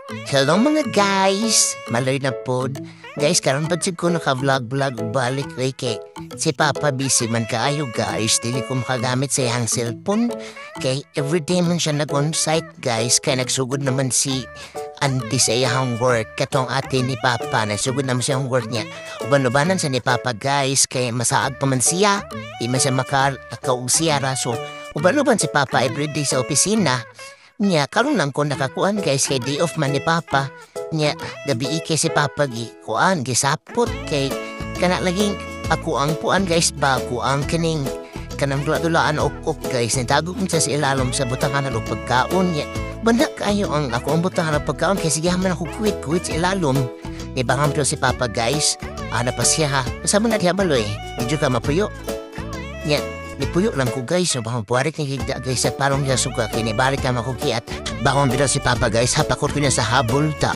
Hello mga guys! Maloy na pod. Guys, karon pa ko naka-vlog-vlog balik kay si Papa busy man kaayo guys. Dili ko makagamit sa iyang cellphone. Kay everyday man siya nag-on-site guys. Kay nagsugod naman si auntie sa iyang work. Katong ate ni Papa, nagsugod naman siya ang work niya. Uban-ubanan sa ni Papa guys. Kay masaag pa man siya. Di man siya makakaug siya raso. Uban-uban si Papa everyday sa opisina. Nya, karon lang ko nakakuan guys kay day off man ni Papa. Nya, gabi kay si Papa kuan gisapot kay kana laging ako ang puan guys ba ko ang kining kanang dula-dulaan ok guys. Nitago ko sa ilalom sa butangan og pagkaon nya. Banda kayo ang ako ang butangan og pagkaon kay sige man ako quit sa ilalom. Ni bangam si Papa guys. Ana pa siya ha. Sa man na diha baloy. Medyo ka mapuyo. Nya, nipuyo lang ko guys, so bakong puwarik ni Higda guys at parang niya suka, kinibalik ka makuki at bakong bida si Papa guys, hapakot ko niya sa habol ta.